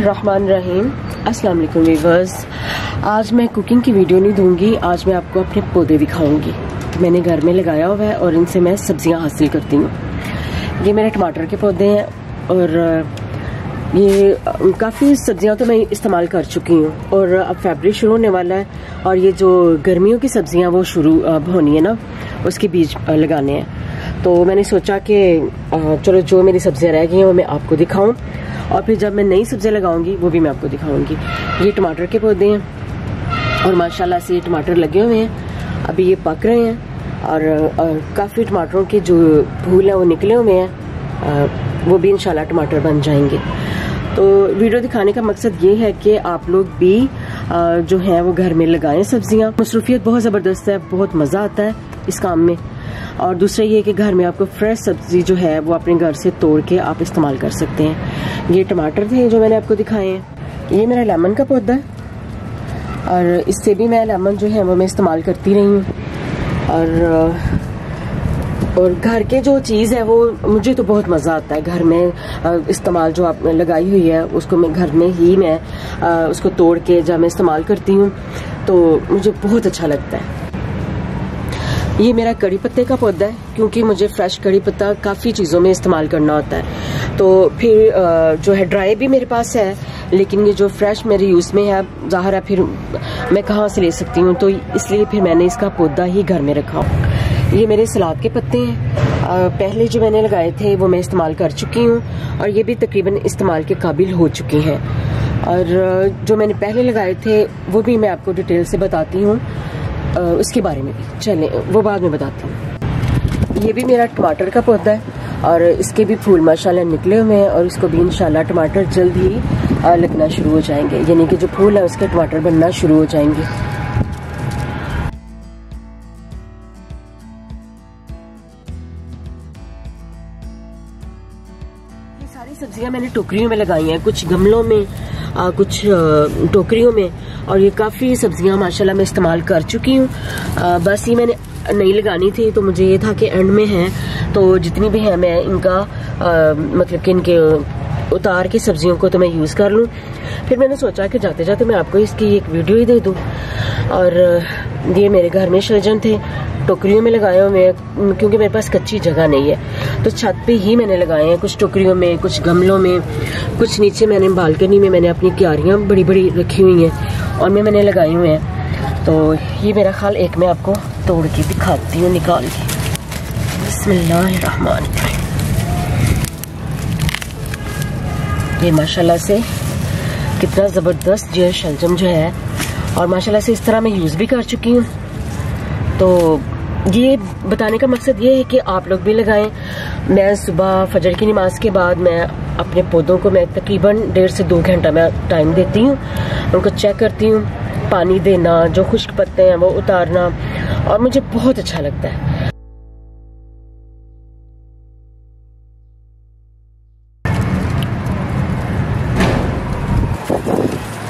बिस्मिल्लाहिर्रहमानिर्रहीम। अस्सलाम वालेकुम व्यूअर्स। आज मैं कुकिंग की वीडियो नहीं दूंगी, आज मैं आपको अपने पौधे दिखाऊंगी। मैंने घर में लगाया हुआ है और इनसे मैं सब्जियां हासिल करती हूँ। ये मेरे टमाटर के पौधे हैं और ये काफ़ी सब्जियां तो मैं इस्तेमाल कर चुकी हूँ और अब फरवरी शुरू होने वाला है और ये जो गर्मियों की सब्जियां वो शुरू होनी है ना, उसके बीज लगाने हैं। तो मैंने सोचा कि चलो जो मेरी सब्जियां रह गई हैं वो मैं आपको दिखाऊं और फिर जब मैं नई सब्जियां लगाऊंगी वो भी मैं आपको दिखाऊंगी। ये टमाटर के पौधे हैं और माशाल्लाह से ये टमाटर लगे हुए हैं, अभी ये पक रहे हैं और काफ़ी टमाटरों के जो फूल हैं वो निकले हुए हैं, वो भी इंशाल्लाह टमाटर बन जाएंगे। तो वीडियो दिखाने का मकसद ये है कि आप लोग भी जो है वो घर में लगाएं सब्जियां। मसरूफियत बहुत ज़बरदस्त है, बहुत मज़ा आता है इस काम में। और दूसरा ये कि घर में आपको फ्रेश सब्जी जो है वो अपने घर से तोड़ के आप इस्तेमाल कर सकते हैं। ये टमाटर थे जो मैंने आपको दिखाए हैं। ये मेरा लेमन का पौधा है और इससे भी मैं लेमन जो है वो मैं इस्तेमाल करती रही हूँ। और घर के जो चीज़ है वो मुझे तो बहुत मज़ा आता है घर में इस्तेमाल, जो आप लगाई हुई है उसको मैं घर में ही मैं उसको तोड़ के जब मैं इस्तेमाल करती हूँ तो मुझे बहुत अच्छा लगता है। ये मेरा कड़ी पत्ते का पौधा है, क्योंकि मुझे फ्रेश कड़ी पत्ता काफ़ी चीज़ों में इस्तेमाल करना होता है। तो फिर जो है ड्राई भी मेरे पास है, लेकिन ये जो फ्रेश मेरे यूज़ में है ज़ाहिर है फिर मैं कहाँ से ले सकती हूँ, तो इसलिए फिर मैंने इसका पौधा ही घर में रखा। ये मेरे सलाद के पत्ते हैं, पहले जो मैंने लगाए थे वो मैं इस्तेमाल कर चुकी हूँ और ये भी तकरीबन इस्तेमाल के काबिल हो चुके हैं। और जो मैंने पहले लगाए थे वो भी मैं आपको डिटेल से बताती हूँ, उसके बारे में भी चलें वो बाद में बताती हूँ। ये भी मेरा टमाटर का पौधा है और इसके भी फूल माशाल्लाह निकले हुए हैं और इसको भी इंशाल्लाह टमाटर जल्द ही लगना शुरू हो जाएंगे, यानी कि जो फूल है उसके टमाटर बनना शुरू हो जाएंगे। ये सारी सब्जियां मैंने टोकरियों में लगाई हैं, कुछ गमलों में कुछ टोकरियों में, और ये काफ़ी सब्जियां माशाल्लाह मैं इस्तेमाल कर चुकी हूँ। बस ये मैंने नहीं लगानी थी, तो मुझे ये था कि एंड में है तो जितनी भी है मैं इनका मतलब कि इनके उतार के सब्जियों को तो मैं यूज़ कर लूँ। फिर मैंने सोचा कि जाते जाते मैं आपको इसकी एक वीडियो ही दे दूँ। और ये मेरे घर में शलजम थे, टोकरियों में लगाए हुए हैं क्योंकि मेरे पास कच्ची जगह नहीं है, तो छत पे ही मैंने लगाए हैं, कुछ टोकरियों में, कुछ गमलों में, कुछ नीचे मैंने बालकनी में मैंने अपनी क्यारियाँ बड़ी बड़ी रखी हुई हैं और मैंने लगाए हुए हैं। तो ये मेरा ख्याल एक मैं आपको तोड़ के दिखाती हूँ निकाल के। बिस्मिल्लाहिर्रहमानिर्रहीम। ये माशाल्लाह से कितना ज़बरदस्त जो है शलजम जो है, और माशाल्लाह से इस तरह मैं यूज़ भी कर चुकी हूँ। तो ये बताने का मकसद ये है कि आप लोग भी लगाएं। मैं सुबह फजर की नमाज के बाद मैं अपने पौधों को मैं तकरीबन 1.5 से 2 घंटा मैं टाइम देती हूँ, उनको चेक करती हूँ, पानी देना, जो खुश्क पत्ते हैं वो उतारना, और मुझे बहुत अच्छा लगता है।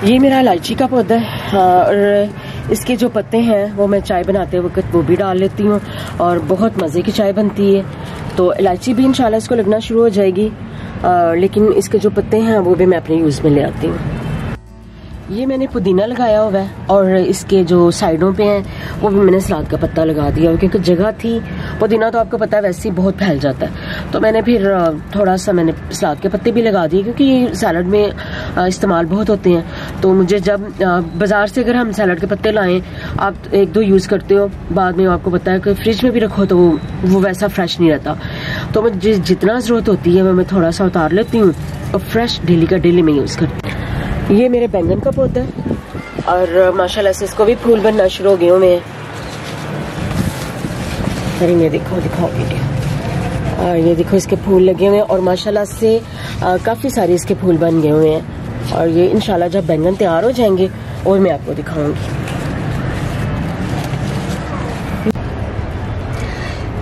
ये मेरा इलायची का पौधा है और इसके जो पत्ते हैं वो मैं चाय बनाते वक्त वो भी डाल लेती हूँ और बहुत मज़े की चाय बनती है। तो इलायची भी इंशाल्लाह इसको लगना शुरू हो जाएगी, लेकिन इसके जो पत्ते हैं वो भी मैं अपने यूज़ में ले आती हूँ। ये मैंने पुदीना लगाया हुआ है और इसके जो साइडों पे हैं वो भी मैंने सलाद का पत्ता लगा दिया, क्योंकि जगह थी। पुदीना तो आपको पता है वैसे ही बहुत फैल जाता है, तो मैंने फिर थोड़ा सा मैंने सलाद के पत्ते भी लगा दिए, क्योंकि ये सैलड में इस्तेमाल बहुत होते हैं। तो मुझे जब बाज़ार से अगर हम सैलड के पत्ते लाएं, आप 1-2 यूज़ करते हो, बाद में आपको पता है कि फ्रिज में भी रखो तो वो वैसा फ्रेश नहीं रहता। तो मुझे जितना ज़रूरत होती है मैं थोड़ा सा उतार लेती हूँ और फ्रेश डेली का डेली मैं यूज़ करती हूँ। ये मेरे बैंगन का पौधा है और माशाल्लाह से इसको भी फूल बनना शुरू हो गए हुए हैं। अरे ये दिखाओ वीडियो, और ये देखो इसके फूल लगे हुए हैं और माशाल्लाह से काफ़ी सारे इसके फूल बन गए हुए हैं। और ये इंशाल्लाह जब बैंगन तैयार हो जाएंगे और मैं आपको दिखाऊंगी।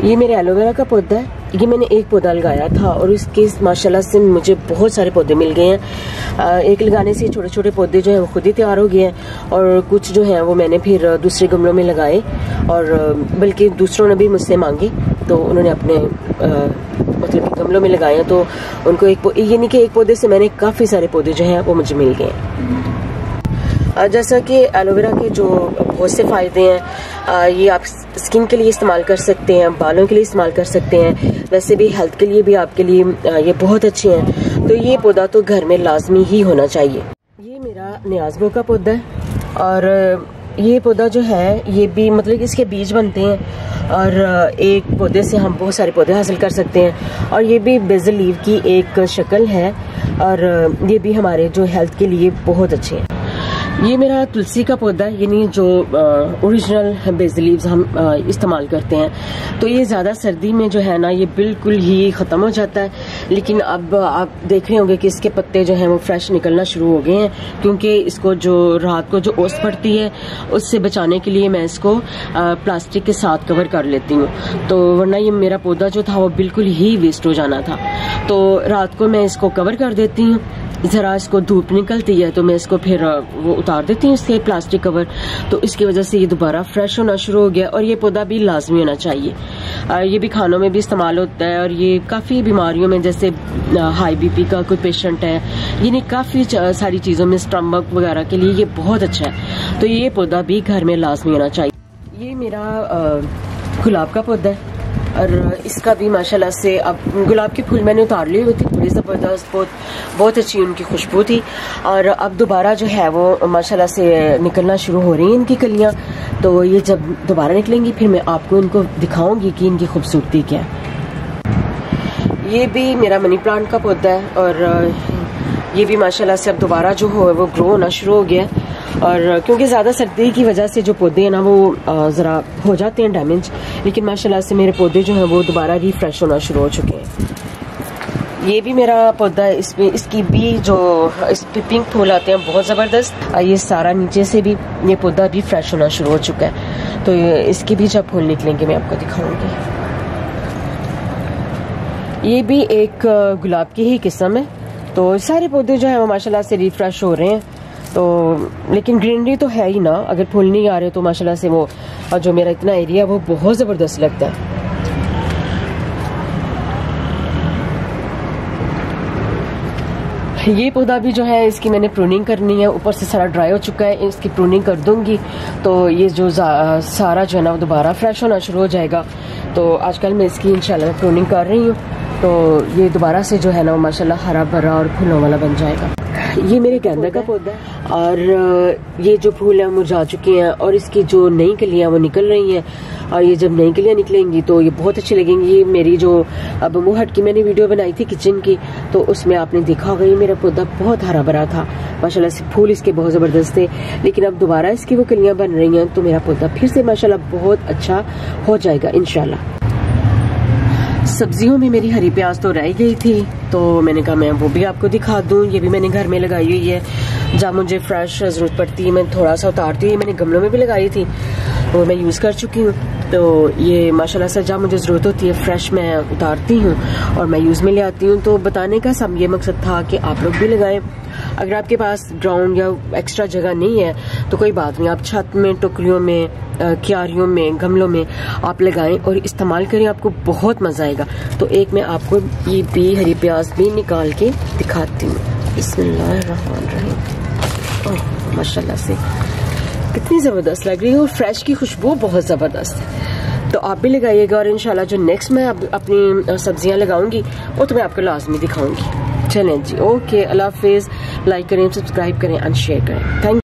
ये मेरे एलोवेरा का पौधा है, ये मैंने एक पौधा लगाया था और इसके माशाल्लाह से मुझे बहुत सारे पौधे मिल गए हैं। एक लगाने से छोटे छोटे पौधे जो हैं वो खुद ही तैयार हो गए हैं और कुछ जो हैं वो मैंने फिर दूसरे गमलों में लगाए और बल्कि दूसरों ने भी मुझसे मांगे तो उन्होंने अपने मतलब गमलों में लगाए हैं, तो उनको ये नहीं कि एक पौधे से मैंने काफ़ी सारे पौधे जो हैं वो मुझे मिल गए हैं। जैसा कि एलोवेरा के जो बहुत से फ़ायदे हैं, ये आप स्किन के लिए इस्तेमाल कर सकते हैं, बालों के लिए इस्तेमाल कर सकते हैं, वैसे भी हेल्थ के लिए भी आपके लिए ये बहुत अच्छे हैं। तो ये पौधा तो घर में लाजमी ही होना चाहिए। ये मेरा न्याज़बो का पौधा है, और ये पौधा जो है ये भी मतलब कि इसके बीज बनते हैं और एक पौधे से हम बहुत सारे पौधे हासिल कर सकते हैं। और ये भी बेज़ल लीव की एक शक्ल है, और ये भी हमारे जो हेल्थ के लिए बहुत अच्छे हैं। ये मेरा तुलसी का पौधा है, यानी जो ओरिजिनल बेज़ल लीव्स हम इस्तेमाल करते हैं। तो ये ज़्यादा सर्दी में जो है ना ये बिल्कुल ही ख़त्म हो जाता है, लेकिन अब आप देख रहे होंगे कि इसके पत्ते जो हैं वो फ्रेश निकलना शुरू हो गए हैं, क्योंकि इसको जो रात को जो ओस पड़ती है उससे बचाने के लिए मैं इसको प्लास्टिक के साथ कवर कर लेती हूँ। तो वरना ये मेरा पौधा जो था वो बिल्कुल ही वेस्ट हो जाना था। तो रात को मैं इसको कवर कर देती हूँ, ज़रा इसको धूप निकलती है तो मैं इसको फिर वो उतार देती हूँ इससे प्लास्टिक कवर। तो इसकी वजह से ये दोबारा फ्रेश होना शुरू हो गया। और ये पौधा भी लाजमी होना चाहिए, ये भी खानों में भी इस्तेमाल होता है, और ये काफ़ी बीमारियों में, जैसे हाई बीपी का कोई पेशेंट है, यानी काफ़ी सारी चीज़ों में, स्टमक वगैरह के लिए ये बहुत अच्छा है। तो ये पौधा भी घर में लाजमी होना चाहिए। ये मेरा गुलाब का पौधा है, और इसका भी माशाल्लाह से अब गुलाब के फूल मैंने उतार लिए हुए थे, बड़ी ज़बरदस्त, बहुत अच्छी उनकी खुशबू थी। और अब दोबारा जो है वो माशाल्लाह से निकलना शुरू हो रही हैं इनकी कलियां। तो ये जब दोबारा निकलेंगी फिर मैं आपको इनको दिखाऊंगी कि इनकी खूबसूरती क्या है। ये भी मेरा मनी प्लांट का पौधा है, और ये भी माशाल्लाह से अब दोबारा जो हो वो ग्रो होना शुरू हो गया। और क्योंकि ज़्यादा सर्दी की वजह से जो पौधे हैं ना वो ज़रा हो जाते हैं डैमेज, लेकिन माशाल्लाह से मेरे पौधे जो हैं वो दोबारा रिफ्रेश होना शुरू हो चुके हैं। ये भी मेरा पौधा है, इसमें इसकी भी जो इस पे पिंक फूल आते हैं बहुत ज़बरदस्त। ये सारा नीचे से भी ये पौधा भी फ्रेश होना शुरू हो चुका है। तो इसके भी जब फूल निकलेंगे मैं आपको दिखाऊंगी। ये भी एक गुलाब की ही किस्म है। तो सारे पौधे जो है वो माशाल्लाह से रिफ्रेश हो रहे हैं। तो लेकिन ग्रीनरी तो है ही ना, अगर फूल नहीं आ रहे तो माशाल्लाह से वो जो मेरा इतना एरिया वो बहुत ज़बरदस्त लगता है। ये पौधा भी जो है इसकी मैंने प्रूनिंग करनी है, ऊपर से सारा ड्राई हो चुका है, इसकी प्रूनिंग कर दूंगी तो ये जो सारा जो है ना वो दोबारा फ्रेश होना शुरू हो जाएगा। तो आजकल मैं इसकी इंशाल्लाह प्रूनिंग कर रही हूँ, तो ये दोबारा से जो है ना वो माशाल्लाह हरा भरा और फूलों वाला बन जाएगा। ये मेरे गेंदा का पौधा है, और ये जो फूल है मुरझा चुके हैं, और इसकी जो नई कलियां वो निकल रही हैं। और ये जब नई कलियां निकलेंगी तो ये बहुत अच्छी लगेंगी। ये मेरी जो अब मुहट की मैंने वीडियो बनाई थी किचन की, तो उसमें आपने देखा होगा ये मेरा पौधा बहुत हरा भरा था, माशाल्लाह से फूल इसके बहुत ज़बरदस्त थे। लेकिन अब दोबारा इसकी वो कलियां बन रही हैं तो मेरा पौधा फिर से माशाल्लाह बहुत अच्छा हो जाएगा इंशाल्लाह। सब्जियों में मेरी हरी प्याज तो रह गई थी, तो मैंने कहा मैं वो भी आपको दिखा दूं। ये भी मैंने घर में लगाई हुई है, जब मुझे फ्रेश ज़रूरत पड़ती है मैं थोड़ा सा उतारती हूँ। मैंने गमलों में भी लगाई थी, वो मैं यूज़ कर चुकी हूँ। तो ये माशाल्लाह से जब मुझे ज़रूरत होती है फ्रेश मैं उतारती हूँ और मैं यूज़ में ले आती हूँ। तो बताने का सब ये मकसद था कि आप लोग भी लगाएं। अगर आपके पास ग्राउंड या एक्स्ट्रा जगह नहीं है तो कोई बात नहीं, आप छत में, टोकरियों में, क्यारियों में, गमलों में आप लगाएं और इस्तेमाल करें, आपको बहुत मज़ा आएगा। तो एक मैं आपको ये भी हरी प्याज भी निकाल के दिखाती हूँ। बिस्मिल्लाहिर्रहमानिर्रहीम। ओह माशाल्लाह से कितनी ज़बरदस्त लग रही है, और फ्रेश की खुशबू बहुत ज़बरदस्त है। तो आप भी लगाइएगा, और इंशाल्लाह जो नेक्स्ट मैं अपनी सब्जियां लगाऊंगी वो तो मैं आपको लाजमी दिखाऊंगी। चलें जी, ओके, अल्लाह हाफिज़। लाइक करें, सब्सक्राइब करें एंड शेयर करें। थैंक